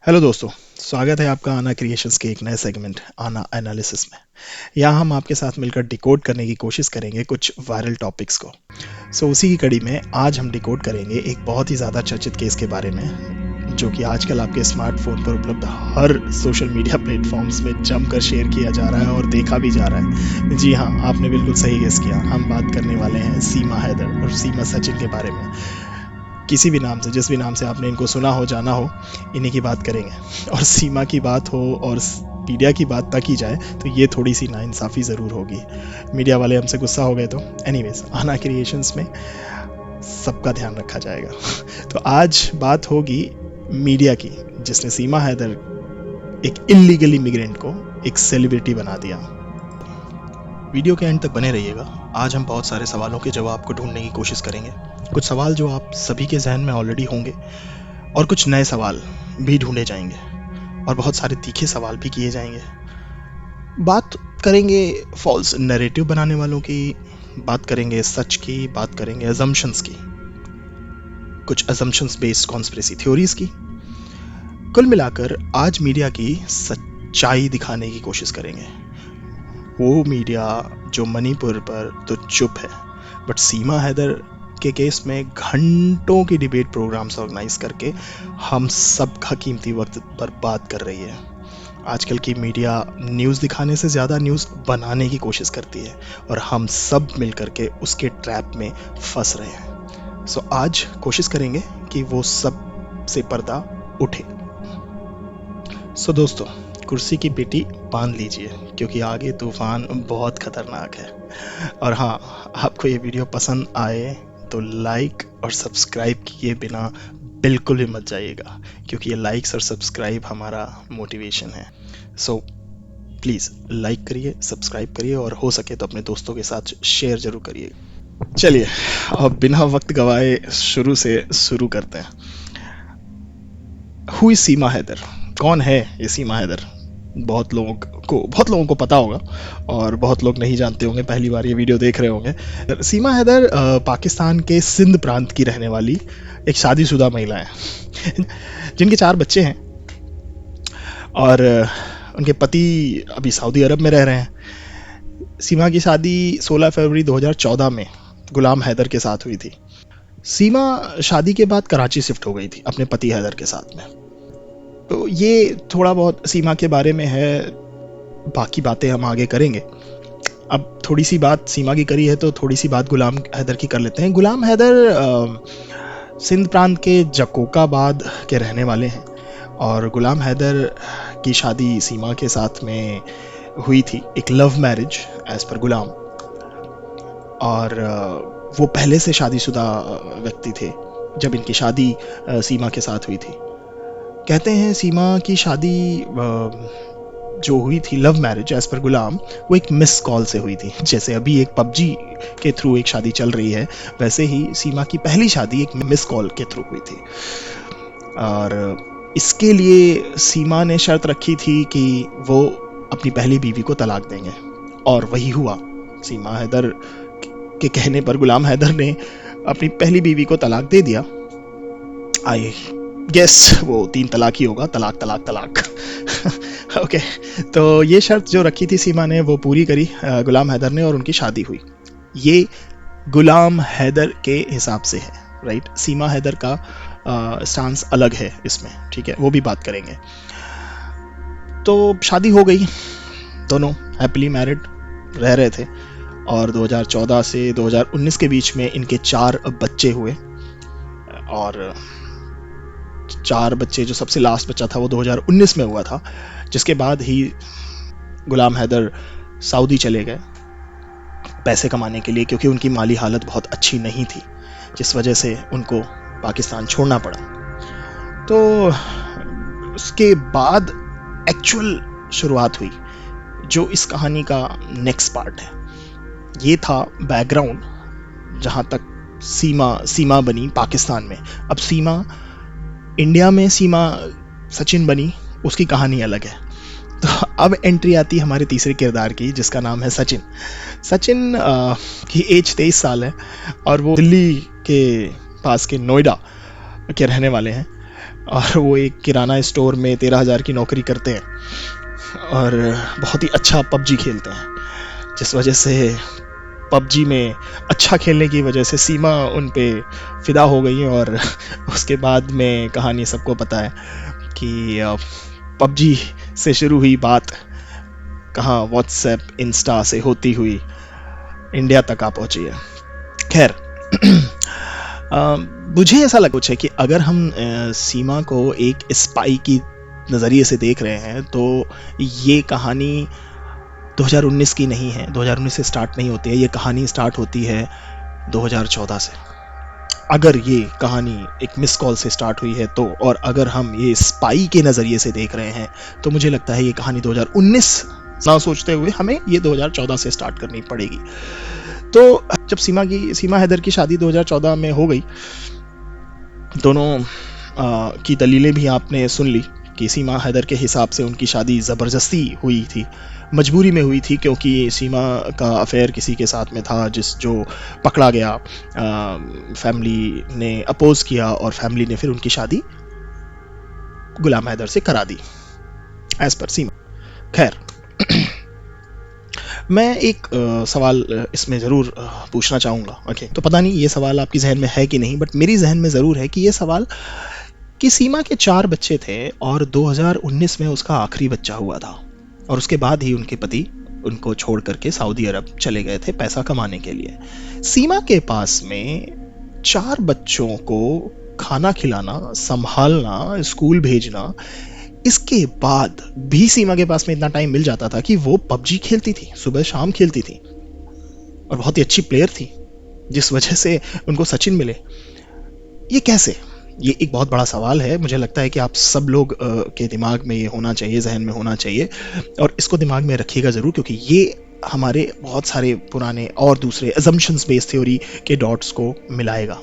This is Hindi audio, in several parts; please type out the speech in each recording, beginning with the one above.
हेलो दोस्तों, स्वागत है आपका आना क्रिएशंस के एक नए सेगमेंट आना एनालिसिस में। यहाँ हम आपके साथ मिलकर डिकोड करने की कोशिश करेंगे कुछ वायरल टॉपिक्स को। उसी की कड़ी में आज हम डिकोड करेंगे एक बहुत ही ज़्यादा चर्चित केस के बारे में, जो कि आजकल आपके स्मार्टफोन पर उपलब्ध हर सोशल मीडिया प्लेटफॉर्म्स में जमकर शेयर किया जा रहा है और देखा भी जा रहा है। जी हाँ, आपने बिल्कुल सही गेस किया। हम बात करने वाले हैं सीमा हैदर और सीमा सचिन के बारे में। किसी भी नाम से, जिस भी नाम से आपने इनको सुना हो, जाना हो, इन्हीं की बात करेंगे। और सीमा की बात हो और मीडिया की बात तक की जाए तो ये थोड़ी सी नाइंसाफ़ी ज़रूर होगी। मीडिया वाले हमसे गुस्सा हो गए तो एनीवेज, आना क्रिएशंस में सबका ध्यान रखा जाएगा। तो आज बात होगी मीडिया की, जिसने सीमा हैदर, एक इलीगल इमिग्रेंट को एक सेलिब्रिटी बना दिया। वीडियो के एंड तक बने रहिएगा। आज हम बहुत सारे सवालों के जवाब को ढूंढने की कोशिश करेंगे। कुछ सवाल जो आप सभी के जहन में ऑलरेडी होंगे, और कुछ नए सवाल भी ढूंढे जाएंगे, और बहुत सारे तीखे सवाल भी किए जाएंगे। बात करेंगे फॉल्स नैरेटिव बनाने वालों की, बात करेंगे सच की, बात करेंगे अजम्पशंस की, कुछ अजम्पशंस बेस्ड कॉन्स्पिरेसी थ्योरीज की। कुल मिलाकर आज मीडिया की सच्चाई दिखाने की कोशिश करेंगे। वो मीडिया जो मणिपुर पर तो चुप है, बट सीमा हैदर के केस में घंटों की डिबेट प्रोग्राम्स ऑर्गेनाइज करके हम सब का कीमती वक्त बर्बाद कर रही है। आजकल की मीडिया न्यूज़ दिखाने से ज़्यादा न्यूज़ बनाने की कोशिश करती है, और हम सब मिलकर के उसके ट्रैप में फंस रहे हैं। आज कोशिश करेंगे कि वो सब से पर्दा उठे। दोस्तों, कुर्सी की पेटी बांध लीजिए, क्योंकि आगे तूफान बहुत खतरनाक है। और हाँ, आपको ये वीडियो पसंद आए तो लाइक और सब्सक्राइब किए बिना बिल्कुल भी मत जाइएगा, क्योंकि ये लाइक्स और सब्सक्राइब हमारा मोटिवेशन है। प्लीज़ लाइक करिए, सब्सक्राइब करिए, और हो सके तो अपने दोस्तों के साथ शेयर जरूर करिए। चलिए, अब बिना वक्त गवाए शुरू करते हैं। हु इज सीमा हैदर? कौन है ये सीमा हैदर? बहुत लोगों को पता होगा, और बहुत लोग नहीं जानते होंगे, पहली बार ये वीडियो देख रहे होंगे। सीमा हैदर पाकिस्तान के सिंध प्रांत की रहने वाली एक शादीशुदा महिला है, जिनके 4 बच्चे हैं, और उनके पति अभी सऊदी अरब में रह रहे हैं। सीमा की शादी 16 फरवरी 2014 में गुलाम हैदर के साथ हुई थी। सीमा शादी के बाद कराची शिफ्ट हो गई थी अपने पति हैदर के साथ में। तो ये थोड़ा बहुत सीमा के बारे में है, बाकी बातें हम आगे करेंगे। अब थोड़ी सी बात सीमा की करी है तो थोड़ी सी बात गुलाम हैदर की कर लेते हैं। गुलाम हैदर सिंध प्रांत के जकोकाबाद के रहने वाले हैं, और गुलाम हैदर की शादी सीमा के साथ में हुई थी, एक लव मैरिज एज पर गुलाम। और वो पहले से शादीशुदा व्यक्ति थे जब इनकी शादी सीमा के साथ हुई थी। कहते हैं सीमा की शादी जो हुई थी, लव मैरिज एज पर गुलाम, वो एक मिस कॉल से हुई थी। जैसे अभी एक पबजी के थ्रू एक शादी चल रही है, वैसे ही सीमा की पहली शादी एक मिस कॉल के थ्रू हुई थी। और इसके लिए सीमा ने शर्त रखी थी कि वो अपनी पहली बीवी को तलाक देंगे, और वही हुआ। सीमा हैदर के कहने पर गुलाम हैदर ने अपनी पहली बीवी को तलाक दे दिया। आई गेस वो 3 तलाक ही होगा, तलाक तलाक तलाक। ओके, तो ये शर्त जो रखी थी सीमा ने, वो पूरी करी गुलाम हैदर ने, और उनकी शादी हुई। ये गुलाम हैदर के हिसाब से है, राइट। सीमा हैदर का स्टांस अलग है इसमें, ठीक है, वो भी बात करेंगे। तो शादी हो गई, दोनों हैप्पीली मैरिड रह रहे थे, और 2014 से 2019 के बीच में इनके 4 बच्चे हुए। और 4 बच्चे, जो सबसे लास्ट बच्चा था वो 2019 में हुआ था, जिसके बाद ही गुलाम हैदर सऊदी चले गए पैसे कमाने के लिए, क्योंकि उनकी माली हालत बहुत अच्छी नहीं थी, जिस वजह से उनको पाकिस्तान छोड़ना पड़ा। तो उसके बाद एक्चुअल शुरुआत हुई, जो इस कहानी का नेक्स्ट पार्ट है। ये था बैकग्राउंड जहाँ तक सीमा बनी पाकिस्तान में। अब सीमा इंडिया में सीमा सचिन बनी, उसकी कहानी अलग है। तो अब एंट्री आती है हमारे तीसरे किरदार की, जिसका नाम है सचिन। सचिन की एज 23 साल है, और वो दिल्ली के पास के नोएडा के रहने वाले हैं। और वो एक किराना स्टोर में 13,000 की नौकरी करते हैं और बहुत ही अच्छा पबजी खेलते हैं, जिस वजह से पबजी में अच्छा खेलने की वजह से सीमा उन पे फिदा हो गई। और उसके बाद में कहानी सबको पता है कि पबजी से शुरू हुई बात कहाँ व्हाट्सएप इंस्टा से होती हुई इंडिया तक आ पहुंची है। खैर, मुझे ऐसा लग कुछ है कि अगर हम सीमा को एक स्पाई की नज़रिए से देख रहे हैं तो ये कहानी 2019 की नहीं है, 2019 से स्टार्ट नहीं होती है। ये कहानी स्टार्ट होती है 2014 से। अगर ये कहानी एक मिस कॉल से स्टार्ट हुई है तो, और अगर हम ये स्पाई के नज़रिए से देख रहे हैं तो मुझे लगता है ये कहानी 2019 ना सोचते हुए हमें ये 2014 से स्टार्ट करनी पड़ेगी। तो जब सीमा हैदर की शादी 2014 में हो गई, दोनों की दलीलें भी आपने सुन ली कि सीमा हैदर के हिसाब से उनकी शादी ज़बरदस्ती हुई थी, मजबूरी में हुई थी, क्योंकि सीमा का अफेयर किसी के साथ में था जो पकड़ा गया। फैमिली ने अपोज किया और फैमिली ने फिर उनकी शादी गुलाम हैदर से करा दी एज पर सीमा। खैर, मैं एक सवाल इसमें ज़रूर पूछना चाहूँगा। ओके, तो पता नहीं ये सवाल आपकी जहन में है कि नहीं, बट मेरी जहन में ज़रूर है कि ये सवाल कि सीमा के 4 बच्चे थे और 2019 में उसका आखिरी बच्चा हुआ था और उसके बाद ही उनके पति उनको छोड़ करके सऊदी अरब चले गए थे पैसा कमाने के लिए। सीमा के पास में 4 बच्चों को खाना खिलाना, संभालना, स्कूल भेजना, इसके बाद भी सीमा के पास में इतना टाइम मिल जाता था कि वो पबजी खेलती थी, सुबह शाम खेलती थी और बहुत ही अच्छी प्लेयर थी, जिस वजह से उनको सचिन मिले। ये कैसे? ये एक बहुत बड़ा सवाल है। मुझे लगता है कि आप सब लोग के दिमाग में ये होना चाहिए, जहन में होना चाहिए, और इसको दिमाग में रखिएगा ज़रूर, क्योंकि ये हमारे बहुत सारे पुराने और दूसरे अजम्पशंस बेस्ड थ्योरी के डॉट्स को मिलाएगा।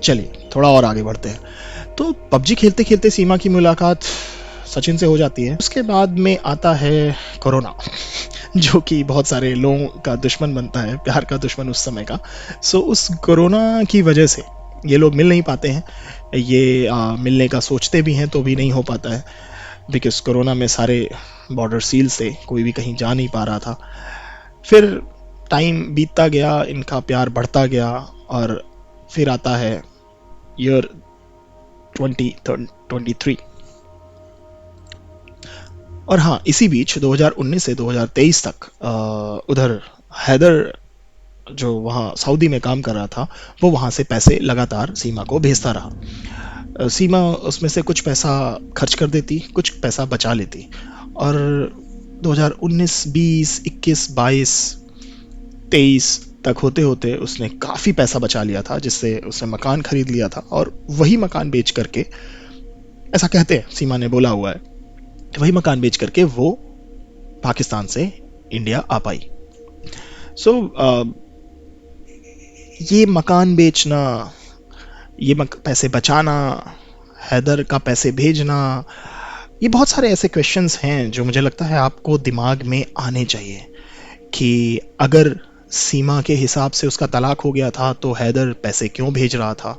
चलिए थोड़ा और आगे बढ़ते हैं। तो पबजी खेलते खेलते सीमा की मुलाकात सचिन से हो जाती है। उसके बाद में आता है कोरोना, जो कि बहुत सारे लोगों का दुश्मन बनता है, प्यार का दुश्मन उस समय का। सो उस कोरोना की वजह से ये लोग मिल नहीं पाते हैं। ये मिलने का सोचते भी हैं तो भी नहीं हो पाता है, बिकॉज कोरोना में सारे बॉर्डर सील थे, कोई भी कहीं जा नहीं पा रहा था। फिर टाइम बीतता गया, इनका प्यार बढ़ता गया और फिर आता है ईयर 2023। और हाँ, इसी बीच 2019 से 2023 तक उधर हैदर जो वहाँ सऊदी में काम कर रहा था, वो वहाँ से पैसे लगातार सीमा को भेजता रहा। सीमा उसमें से कुछ पैसा खर्च कर देती, कुछ पैसा बचा लेती, और 2019, 20, 21, 22, 23 तक होते होते उसने काफ़ी पैसा बचा लिया था, जिससे उसने मकान खरीद लिया था। और वही मकान बेच करके, ऐसा कहते हैं, सीमा ने बोला हुआ है, वही मकान बेच करके वो पाकिस्तान से इंडिया आ पाई। सो ये मकान बेचना, ये पैसे बचाना, हैदर का पैसे भेजना, ये बहुत सारे ऐसे क्वेश्चंस हैं जो मुझे लगता है आपको दिमाग में आने चाहिए कि अगर सीमा के हिसाब से उसका तलाक हो गया था तो हैदर पैसे क्यों भेज रहा था?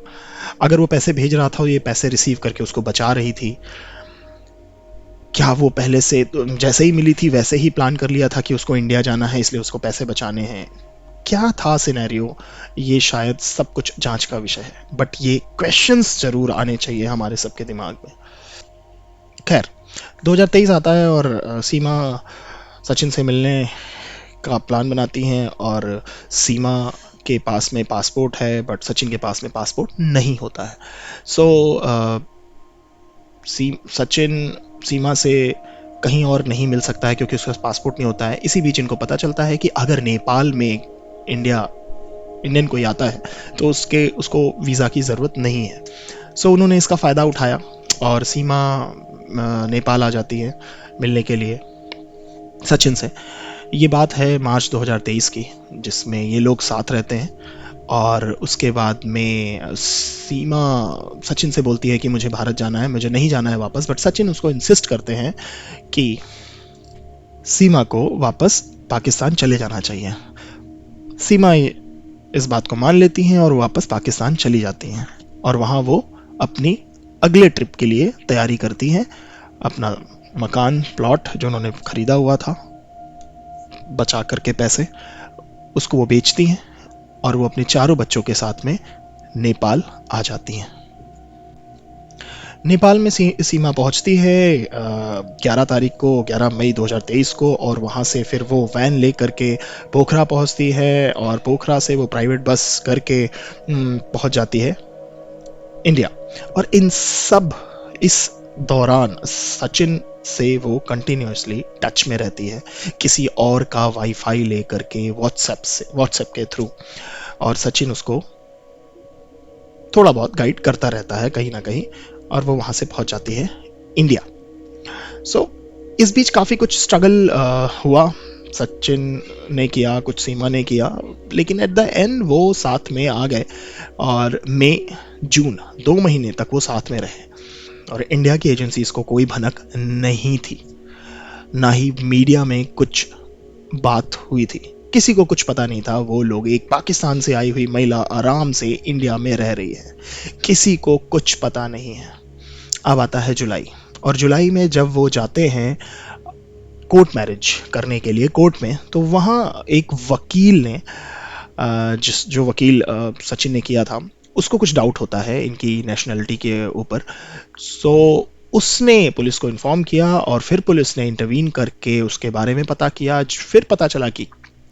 अगर वो पैसे भेज रहा था, ये पैसे रिसीव करके उसको बचा रही थी, क्या वो पहले से जैसे ही मिली थी वैसे ही प्लान कर लिया था कि उसको इंडिया जाना है इसलिए उसको पैसे बचाने हैं? क्या था सिनेरियो? ये शायद सब कुछ जांच का विषय है, बट ये क्वेश्चंस जरूर आने चाहिए हमारे सबके दिमाग में। खैर, 2023 आता है और सीमा सचिन से मिलने का प्लान बनाती हैं और सीमा के पास में पासपोर्ट है बट सचिन के पास में पासपोर्ट नहीं होता है। सो सचिन सीमा से कहीं और नहीं मिल सकता है क्योंकि उसके पास पासपोर्ट नहीं होता है। इसी बीच इनको पता चलता है कि अगर नेपाल में इंडियन कोई आता है तो उसको वीज़ा की ज़रूरत नहीं है। सो उन्होंने इसका फ़ायदा उठाया और सीमा नेपाल आ जाती है मिलने के लिए सचिन से। ये बात है मार्च 2023 की, जिसमें ये लोग साथ रहते हैं और उसके बाद में सीमा सचिन से बोलती है कि मुझे भारत जाना है, मुझे नहीं जाना है वापस, बट सचिन उसको इंसिस्ट करते हैं कि सीमा को वापस पाकिस्तान चले जाना चाहिए। सीमा इस बात को मान लेती हैं और वापस पाकिस्तान चली जाती हैं और वहाँ वो अपनी अगले ट्रिप के लिए तैयारी करती हैं। अपना मकान प्लॉट जो उन्होंने खरीदा हुआ था बचा करके पैसे, उसको वो बेचती हैं और वो अपने चारों बच्चों के साथ में नेपाल आ जाती हैं। नेपाल में सीमा पहुंचती है 11 तारीख को, 11 मई 2023 को, और वहाँ से फिर वो वैन ले करके पोखरा पहुंचती है और पोखरा से वो प्राइवेट बस करके पहुंच जाती है इंडिया। और इस दौरान सचिन से वो कंटिन्यूसली टच में रहती है, किसी और का वाईफाई ले करके व्हाट्सएप के थ्रू, और सचिन उसको थोड़ा बहुत गाइड करता रहता है कहीं ना कहीं, और वो वहां से पहुंच जाती है इंडिया। इस बीच काफी कुछ स्ट्रगल हुआ, सचिन ने किया, कुछ सीमा ने किया, लेकिन एट द एंड वो साथ में आ गए और मई जून 2 महीने तक वो साथ में रहे। और इंडिया की एजेंसीज को कोई भनक नहीं थी, ना ही मीडिया में कुछ बात हुई थी, किसी को कुछ पता नहीं था। वो लोग, एक पाकिस्तान से आई हुई महिला आराम से इंडिया में रह रही है, किसी को कुछ पता नहीं है। अब आता है जुलाई, और जुलाई में जब वो जाते हैं कोर्ट मैरिज करने के लिए कोर्ट में, तो वहाँ एक वकील ने जो वकील सचिन ने किया था, उसको कुछ डाउट होता है इनकी नेशनलिटी के ऊपर। उसने पुलिस को इन्फॉर्म किया और फिर पुलिस ने इंटरवीन करके उसके बारे में पता किया। फिर पता चला कि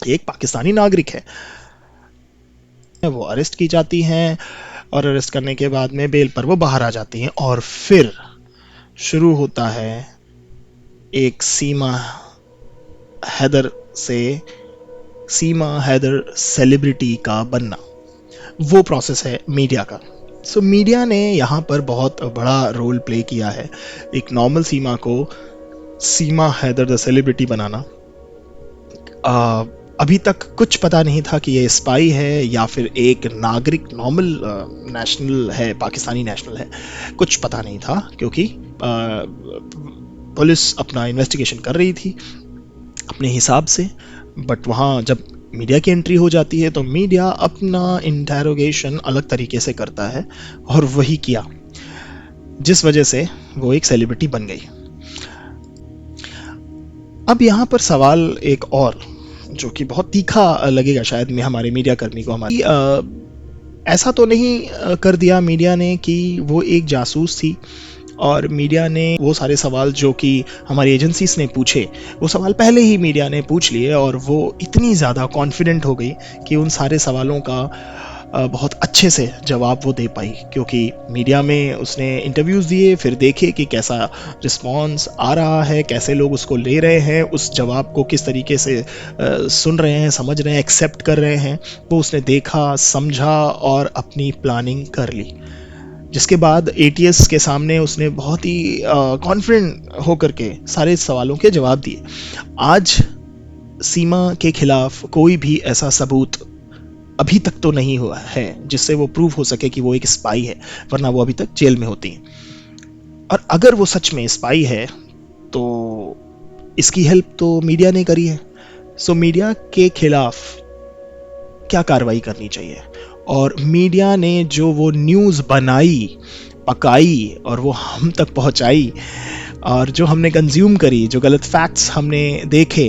एक पाकिस्तानी नागरिक है। वो अरेस्ट की जाती हैं और अरेस्ट करने के बाद में बेल पर वो बाहर आ जाती हैं, और फिर शुरू होता है एक सीमा हैदर सेलिब्रिटी का बनना। वो प्रोसेस है मीडिया का। मीडिया ने यहाँ पर बहुत बड़ा रोल प्ले किया है। एक नॉर्मल सीमा को सीमा हैदर द सेलिब्रिटी बनाना। अभी तक कुछ पता नहीं था कि ये स्पाई है या फिर एक नागरिक, नॉर्मल नेशनल है, पाकिस्तानी नेशनल है, कुछ पता नहीं था, क्योंकि पुलिस अपना इन्वेस्टिगेशन कर रही थी अपने हिसाब से। बट वहाँ जब मीडिया की एंट्री हो जाती है तो मीडिया अपना इंटेरोगेशन अलग तरीके से करता है, और वही किया जिस वजह से वो एक सेलिब्रिटी बन गई। अब यहाँ पर सवाल एक और, जो कि बहुत तीखा लगेगा शायद में हमारे मीडिया कर्मी को, हमारी ऐसा तो नहीं कर दिया मीडिया ने कि वो एक जासूस थी, और मीडिया ने वो सारे सवाल जो कि हमारी एजेंसीज ने पूछे, वो सवाल पहले ही मीडिया ने पूछ लिए, और वो इतनी ज़्यादा कॉन्फिडेंट हो गई कि उन सारे सवालों का बहुत अच्छे से जवाब वो दे पाई, क्योंकि मीडिया में उसने इंटरव्यूज़ दिए, फिर देखे कि कैसा रिस्पॉन्स आ रहा है, कैसे लोग उसको ले रहे हैं, उस जवाब को किस तरीके से सुन रहे हैं, समझ रहे हैं, एक्सेप्ट कर रहे हैं। वो उसने देखा, समझा और अपनी प्लानिंग कर ली, जिसके बाद एटीएस के सामने उसने बहुत ही कॉन्फिडेंट होकर के सारे सवालों के जवाब दिए। आज सीमा के खिलाफ कोई भी ऐसा सबूत अभी तक तो नहीं हुआ है जिससे वो प्रूव हो सके कि वो एक स्पाई है, वरना वो अभी तक जेल में होती। और अगर वो सच में स्पाई है तो इसकी हेल्प तो मीडिया ने करी है। मीडिया के खिलाफ क्या कार्रवाई करनी चाहिए, और मीडिया ने जो वो न्यूज़ बनाई, पकाई और वो हम तक पहुंचाई, और जो हमने कंज्यूम करी, जो गलत फैक्ट्स हमने देखे,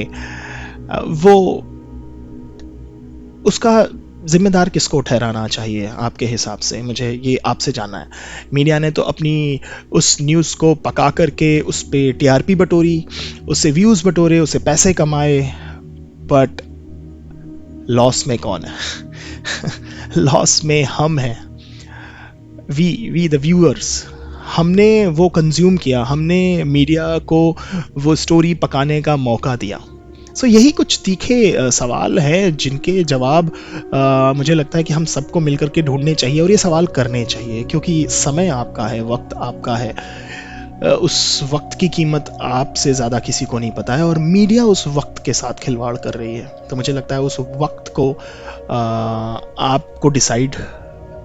वो उसका जिम्मेदार किसको ठहराना चाहिए आपके हिसाब से? मुझे ये आपसे जानना है। मीडिया ने तो अपनी उस न्यूज़ को पका करके उस पे टीआरपी बटोरी, उससे व्यूज़ बटोरे, उससे पैसे कमाए, बट लॉस में कौन है? लॉस में हम हैं, वी द व्यूअर्स। हमने वो कंज्यूम किया, हमने मीडिया को वो स्टोरी पकाने का मौका दिया। यही कुछ तीखे सवाल हैं जिनके जवाब मुझे लगता है कि हम सबको मिलकर के ढूंढने चाहिए, और ये सवाल करने चाहिए, क्योंकि समय आपका है, वक्त आपका है। उस वक्त की कीमत आपसे ज़्यादा किसी को नहीं पता है, और मीडिया उस वक्त के साथ खिलवाड़ कर रही है। तो मुझे लगता है उस वक्त को आपको डिसाइड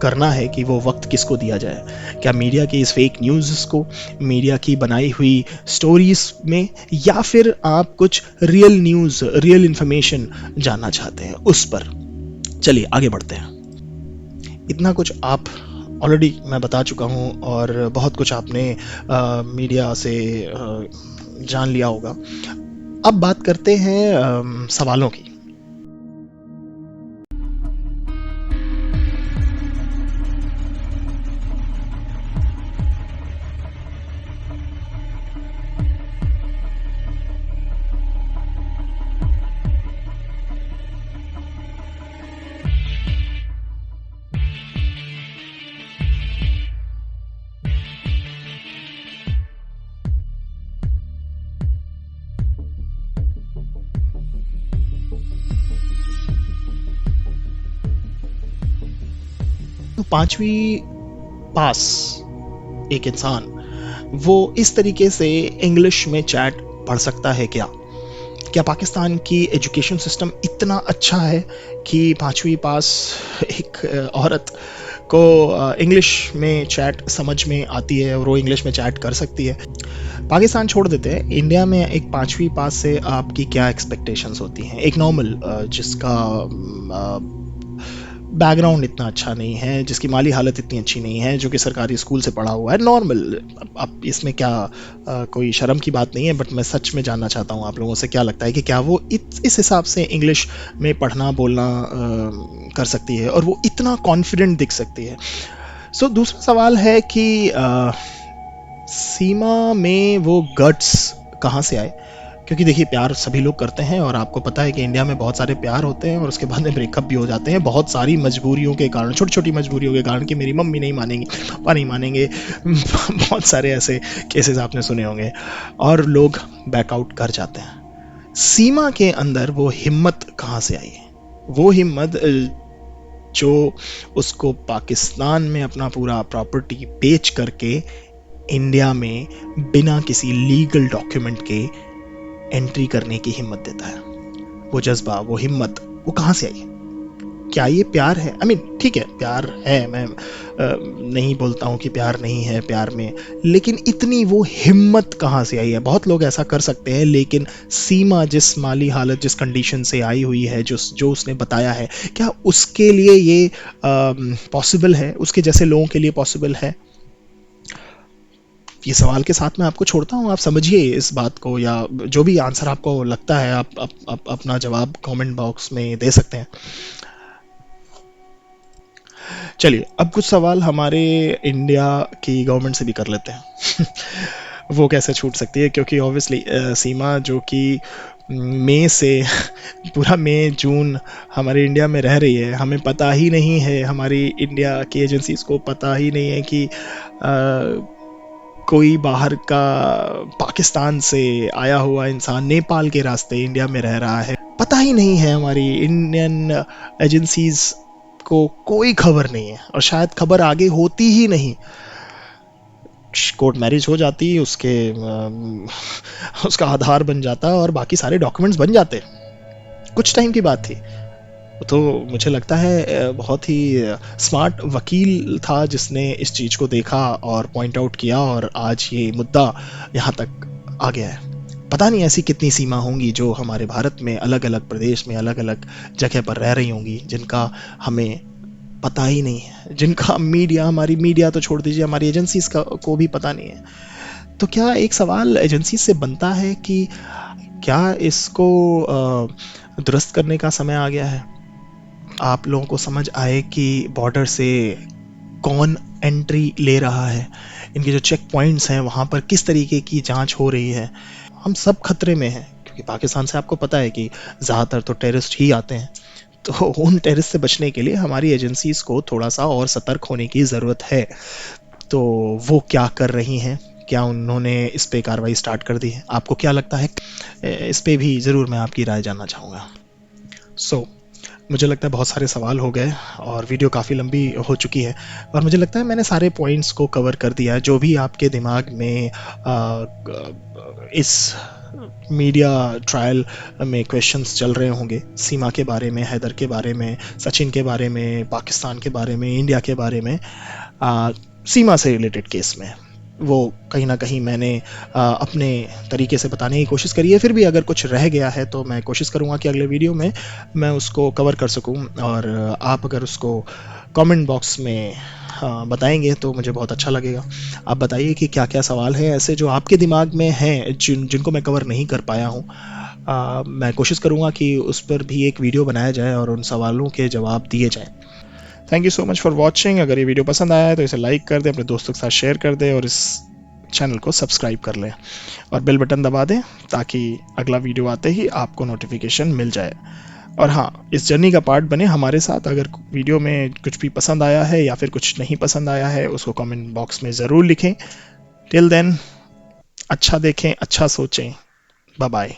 करना है कि वो वक्त किसको दिया जाए। क्या मीडिया की इस फेक न्यूज़ को, मीडिया की बनाई हुई स्टोरीज में, या फिर आप कुछ रियल न्यूज़, रियल इंफॉर्मेशन जानना चाहते हैं उस पर? चलिए आगे बढ़ते हैं। इतना कुछ आप ऑलरेडी मैं बता चुका हूँ और बहुत कुछ आपने मीडिया से जान लिया होगा। अब बात करते हैं सवालों की। तो पांचवी पास एक इंसान वो इस तरीके से इंग्लिश में चैट पढ़ सकता है क्या? क्या पाकिस्तान की एजुकेशन सिस्टम इतना अच्छा है कि पांचवी पास एक औरत को इंग्लिश में चैट समझ में आती है और वो इंग्लिश में चैट कर सकती है? पाकिस्तान छोड़ देते हैं, इंडिया में एक पांचवी पास से आपकी क्या एक्सपेक्टेशंस होती हैं? एक नॉर्मल जिसका बैकग्राउंड इतना अच्छा नहीं है, जिसकी माली हालत इतनी अच्छी नहीं है, जो कि सरकारी स्कूल से पढ़ा हुआ है, नॉर्मल। अब इसमें क्या कोई शर्म की बात नहीं है, बट मैं सच में जानना चाहता हूँ आप लोगों से क्या लगता है कि क्या वो इस हिसाब से इंग्लिश में पढ़ना बोलना कर सकती है और वो इतना कॉन्फिडेंट दिख सकती है? सो दूसरा सवाल है कि सीमा में वो गट्स कहाँ से आए? क्योंकि देखिए, प्यार सभी लोग करते हैं और आपको पता है कि इंडिया में बहुत सारे प्यार होते हैं और उसके बाद में ब्रेकअप भी हो जाते हैं बहुत सारी मजबूरियों के कारण, छोटी छोटी मजबूरियों के कारण, कि मेरी मम्मी नहीं मानेंगी, पापा नहीं मानेंगे। बहुत सारे ऐसे केसेस आपने सुने होंगे और लोग बैकआउट कर जाते हैं। सीमा के अंदर वो हिम्मत कहाँ से आई? वो हिम्मत जो उसको पाकिस्तान में अपना पूरा प्रॉपर्टी बेच करके इंडिया में बिना किसी लीगल डॉक्यूमेंट के एंट्री करने की हिम्मत देता है। वो जज्बा, वो हिम्मत, वो कहाँ से आई? क्या ये प्यार है? आई मीन ठीक है, प्यार है, मैं नहीं बोलता हूँ कि प्यार नहीं है प्यार में, लेकिन इतनी वो हिम्मत कहाँ से आई है? बहुत लोग ऐसा कर सकते हैं, लेकिन सीमा जिस माली हालत, जिस कंडीशन से आई हुई है, जो उसने बताया है, क्या उसके लिए ये पॉसिबल है? उसके जैसे लोगों के लिए पॉसिबल है? ये सवाल के साथ मैं आपको छोड़ता हूँ, आप समझिए इस बात को, या जो भी आंसर आपको लगता है आप अपना जवाब कमेंट बॉक्स में दे सकते हैं। चलिए, अब कुछ सवाल हमारे इंडिया की गवर्नमेंट से भी कर लेते हैं। वो कैसे छूट सकती है? क्योंकि ऑब्वियसली सीमा जो कि मई से पूरा मई जून हमारे इंडिया में रह रही है, हमें पता ही नहीं है, हमारी इंडिया की एजेंसीज को पता ही नहीं है कि कोई बाहर का पाकिस्तान से आया हुआ इंसान नेपाल के रास्ते इंडिया में रह रहा है। पता ही नहीं है, हमारी इंडियन एजेंसीज को कोई खबर नहीं है और शायद खबर आगे होती ही नहीं। कोर्ट मैरिज हो जाती, उसका आधार बन जाता और बाकी सारे डॉक्यूमेंट्स बन जाते। कुछ टाइम की बात थी। तो मुझे लगता है बहुत ही स्मार्ट वकील था जिसने इस चीज़ को देखा और पॉइंट आउट किया और आज ये मुद्दा यहाँ तक आ गया है। पता नहीं ऐसी कितनी सीमा होंगी जो हमारे भारत में अलग अलग प्रदेश में अलग अलग जगह पर रह रही होंगी, जिनका हमें पता ही नहीं है, जिनका मीडिया, हमारी मीडिया तो छोड़ दीजिए, हमारी एजेंसीज को भी पता नहीं है। तो क्या एक सवाल एजेंसी से बनता है कि क्या इसको दुरुस्त करने का समय आ गया है? आप लोगों को समझ आए कि बॉर्डर से कौन एंट्री ले रहा है, इनके जो चेक पॉइंट्स हैं वहाँ पर किस तरीके की जांच हो रही है। हम सब खतरे में हैं क्योंकि पाकिस्तान से आपको पता है कि ज़्यादातर तो टेररिस्ट ही आते हैं। तो उन टेररिस्ट से बचने के लिए हमारी एजेंसीज को थोड़ा सा और सतर्क होने की ज़रूरत है। तो वो क्या कर रही हैं? क्या उन्होंने इस पे कार्रवाई स्टार्ट कर दी है? आपको क्या लगता है? इस पे भी ज़रूर मैं आपकी राय जानना चाहूँगा। मुझे लगता है बहुत सारे सवाल हो गए और वीडियो काफ़ी लंबी हो चुकी है और मुझे लगता है मैंने सारे पॉइंट्स को कवर कर दिया है। जो भी आपके दिमाग में इस मीडिया ट्रायल में क्वेश्चंस चल रहे होंगे, सीमा के बारे में, हैदर के बारे में, सचिन के बारे में, पाकिस्तान के बारे में, इंडिया के बारे में, सीमा से रिलेटेड केस में, वो कहीं ना कहीं मैंने अपने तरीके से बताने की कोशिश करी है। फिर भी अगर कुछ रह गया है तो मैं कोशिश करूँगा कि अगले वीडियो में मैं उसको कवर कर सकूँ और आप अगर उसको कमेंट बॉक्स में बताएंगे तो मुझे बहुत अच्छा लगेगा। आप बताइए कि क्या क्या सवाल हैं ऐसे जो आपके दिमाग में हैं जिनको मैं कवर नहीं कर पाया हूँ। मैं कोशिश करूँगा कि उस पर भी एक वीडियो बनाया जाए और उन सवालों के जवाब दिए जाएं। Thank you so much for watching. अगर ये वीडियो पसंद आया है तो इसे लाइक कर दें, अपने दोस्तों के साथ शेयर कर दें और इस चैनल को सब्सक्राइब कर लें और बेल बटन दबा दें ताकि अगला वीडियो आते ही आपको नोटिफिकेशन मिल जाए। और हाँ, इस जर्नी का पार्ट बने हमारे साथ। अगर वीडियो में कुछ भी पसंद आया है या फिर कुछ नहीं पसंद आया है उसको कमेंट बॉक्स में ज़रूर लिखें। टिल देन, अच्छा देखें, अच्छा सोचें। Bye bye.